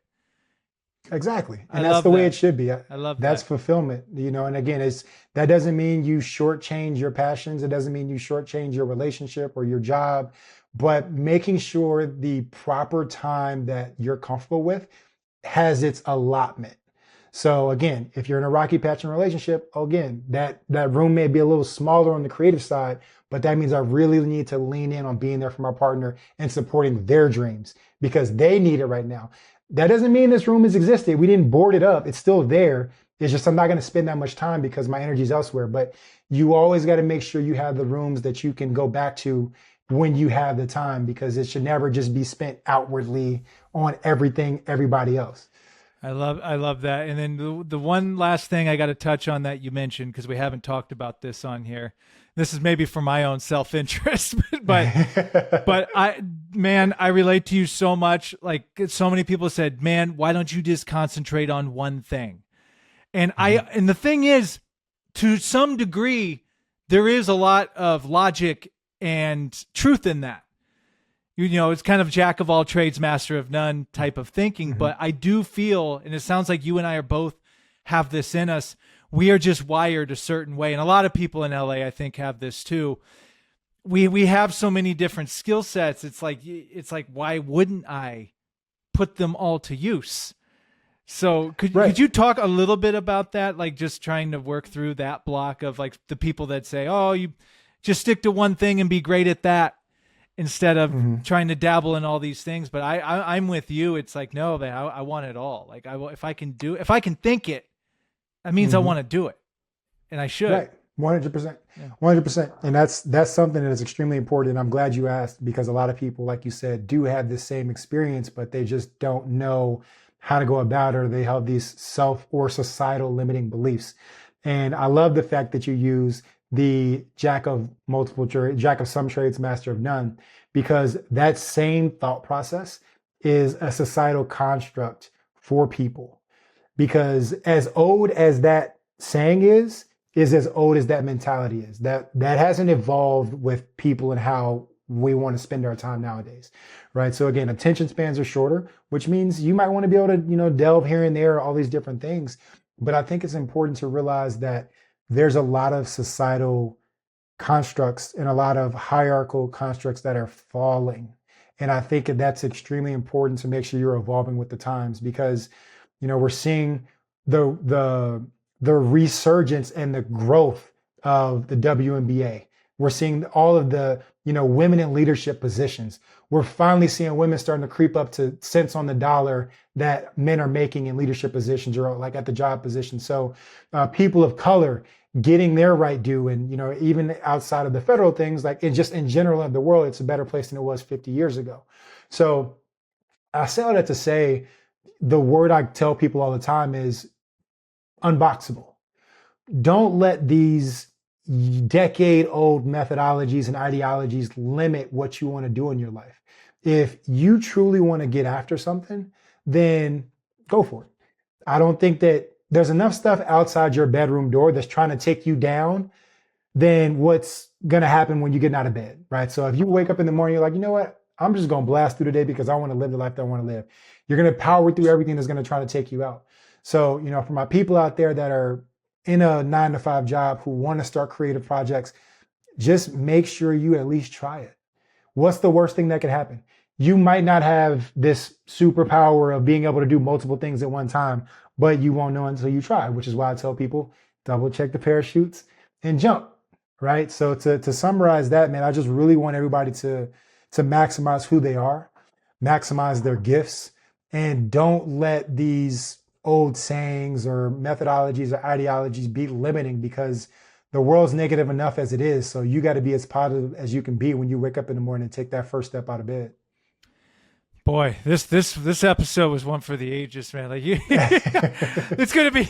[SPEAKER 1] Exactly. And that's the way it should be.
[SPEAKER 2] I love
[SPEAKER 1] that's fulfillment, and again, that doesn't mean you shortchange your passions. It doesn't mean you shortchange your relationship or your job, but making sure the proper time that you're comfortable with has its allotment. So again, if you're in a rocky patch in a relationship, again, that room may be a little smaller on the creative side, but that means I really need to lean in on being there for my partner and supporting their dreams because they need it right now. That doesn't mean this room has existed. We didn't board it up. It's still there. It's just I'm not going to spend that much time because my energy is elsewhere. But you always got to make sure you have the rooms that you can go back to when you have the time, because it should never just be spent outwardly on everybody else.
[SPEAKER 2] I love that. And then the one last thing I got to touch on that you mentioned, because we haven't talked about this on here. This is maybe for my own self-interest, but I relate to you so much. Like so many people said, man, why don't you just concentrate on one thing? And and the thing is, to some degree, there is a lot of logic and truth in that. It's kind of jack of all trades, master of none type of thinking. But I do feel, and it sounds like you and I are both have this in us, we are just wired a certain way. And a lot of people in LA, I think, have this too. We have so many different skill sets. It's like, why wouldn't I put them all to use? So could you talk a little bit about that? Like just trying to work through that block of like the people that say, oh, you just stick to one thing and be great at that, instead of trying to dabble in all these things. But I'm with you. It's like, no, man, I want it all. Like if I can think it, that means I want to do it, and I should.
[SPEAKER 1] Right. 100%. 100%. And that's something that is extremely important. And I'm glad you asked, because a lot of people, like you said, do have the same experience, but they just don't know how to go about it, or they have these self or societal limiting beliefs. And I love the fact that you use the jack of some trades, master of none, because that same thought process is a societal construct for people. Because as old as that saying is as old as that mentality is. That hasn't evolved with people and how we want to spend our time nowadays, right? So again, attention spans are shorter, which means you might want to be able to, delve here and there, all these different things. But I think it's important to realize that there's a lot of societal constructs and a lot of hierarchical constructs that are falling. And I think that's extremely important to make sure you're evolving with the times, because we're seeing the resurgence and the growth of the WNBA. We're seeing all of the, women in leadership positions. We're finally seeing women starting to creep up to cents on the dollar that men are making in leadership positions or like at the job position. So people of color getting their right due, and, even outside of the federal things, like it just in general of the world, it's a better place than it was 50 years ago. So I say all that to say, the word I tell people all the time is unboxable. Don't let these decade-old methodologies and ideologies limit what you want to do in your life. If you truly want to get after something, then go for it. I don't think that there's enough stuff outside your bedroom door that's trying to take you down than what's going to happen when you get out of bed, right? So if you wake up in the morning, you're like, you know what? I'm just going to blast through the day because I want to live the life that I want to live. You're going to power through everything that's going to try to take you out. So, for my people out there that are in a 9-to-5 job who want to start creative projects, just make sure you at least try it. What's the worst thing that could happen? You might not have this superpower of being able to do multiple things at one time, but you won't know until you try, which is why I tell people double check the parachutes and jump. right? So to summarize that, man, I just really want everybody to maximize who they are, maximize their gifts, and don't let these old sayings or methodologies or ideologies be limiting, because the world's negative enough as it is. So you got to be as positive as you can be when you wake up in the morning and take that first step out of bed.
[SPEAKER 2] Boy, this episode was one for the ages, man. Like it's gonna be.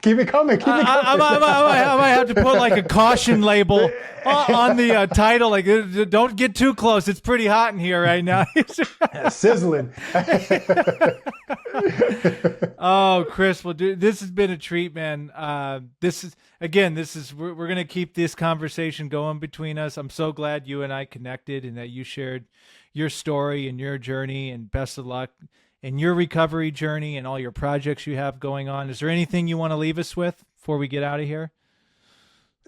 [SPEAKER 1] Keep it coming. Keep it coming.
[SPEAKER 2] I might have to put like a caution label on the title. Like, don't get too close. It's pretty hot in here right now.
[SPEAKER 1] Sizzling.
[SPEAKER 2] Oh, Chris, well, dude, this has been a treat, man. We're gonna keep this conversation going between us. I'm so glad you and I connected and that you shared your story and your journey, and best of luck in your recovery journey and all your projects you have going on. Is there anything you want to leave us with before we get out of here?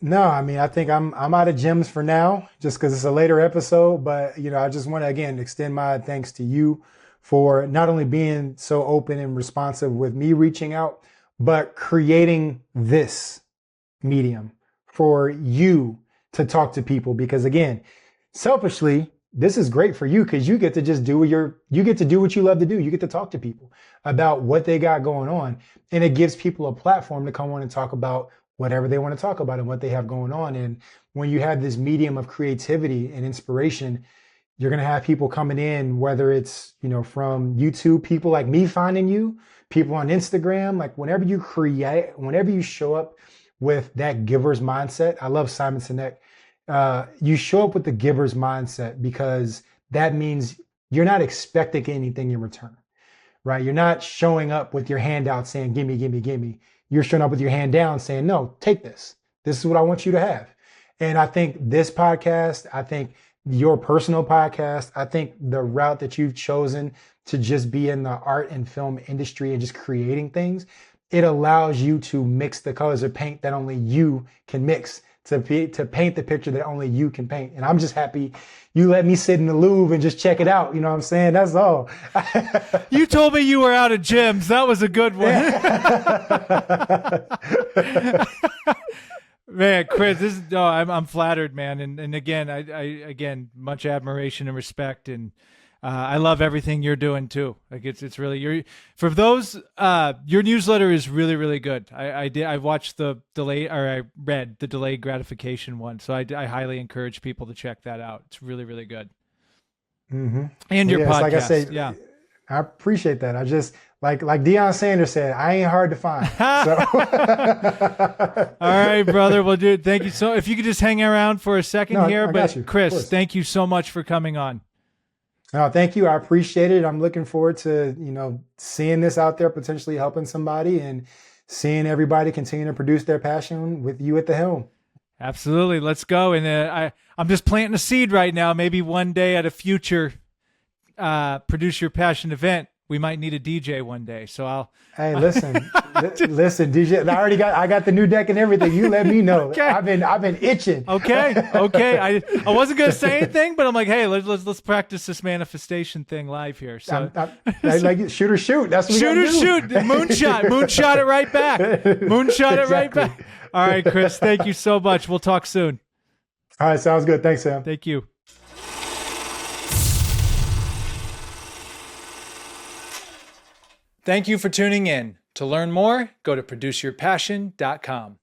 [SPEAKER 1] No, I mean, I think I'm out of gems for now, just because it's a later episode. But I just want to again extend my thanks to you for not only being so open and responsive with me reaching out, but creating this medium for you to talk to people. Because again, selfishly, this is great for you because you get to just do what you love to do. You get to talk to people about what they got going on. And it gives people a platform to come on and talk about whatever they want to talk about and what they have going on. And when you have this medium of creativity and inspiration, you're going to have people coming in, whether it's, from YouTube, people like me finding you, people on Instagram, like whenever you show up with that giver's mindset. I love Simon Sinek. You show up with the giver's mindset, because that means you're not expecting anything in return, right? You're not showing up with your hand out saying, gimme, gimme, gimme. You're showing up with your hand down saying, no, take this. This is what I want you to have. And I think this podcast, I think your personal podcast, I think the route that you've chosen to just be in the art and film industry and just creating things, it allows you to mix the colors of paint that only you can mix, to paint the picture that only you can paint. And I'm just happy you let me sit in the Louvre and just check it out. You know what I'm saying? That's all.
[SPEAKER 2] You told me you were out of gyms. That was a good one. Man, Chris, I'm flattered, man. And again, I much admiration and respect. And I love everything you're doing too. Like it's really your newsletter is really, really good. I watched I read the delayed gratification one. So I highly encourage people to check that out. It's really, really good.
[SPEAKER 1] Mm-hmm.
[SPEAKER 2] And your podcast.
[SPEAKER 1] Like I say,
[SPEAKER 2] yeah.
[SPEAKER 1] I appreciate that. I just like Deion Sanders said, I ain't hard to find. So.
[SPEAKER 2] All right, brother. Well, dude, thank you. So if you could just hang around for a second here, but Chris, thank you so much for coming on.
[SPEAKER 1] No, thank you. I appreciate it. I'm looking forward to, seeing this out there, potentially helping somebody and seeing everybody continue to produce their passion with you at the helm.
[SPEAKER 2] Absolutely. Let's go. And I'm just planting a seed right now. Maybe one day at a future Produce Your Passion event, we might need a DJ one day. So
[SPEAKER 1] Hey, listen, DJ. I got the new deck and everything. You let me know.
[SPEAKER 2] Okay.
[SPEAKER 1] I've been itching.
[SPEAKER 2] Okay. I wasn't gonna say anything, but I'm like, hey, let's practice this manifestation thing live here. So
[SPEAKER 1] I like shoot or shoot. That's what
[SPEAKER 2] shoot or shoot. Moonshot it right back. Moonshot it right back. All right, Chris. Thank you so much. We'll talk soon.
[SPEAKER 1] All right, sounds good. Thanks, Sam.
[SPEAKER 2] Thank you. Thank you for tuning in. To learn more, go to produceyourpassion.com.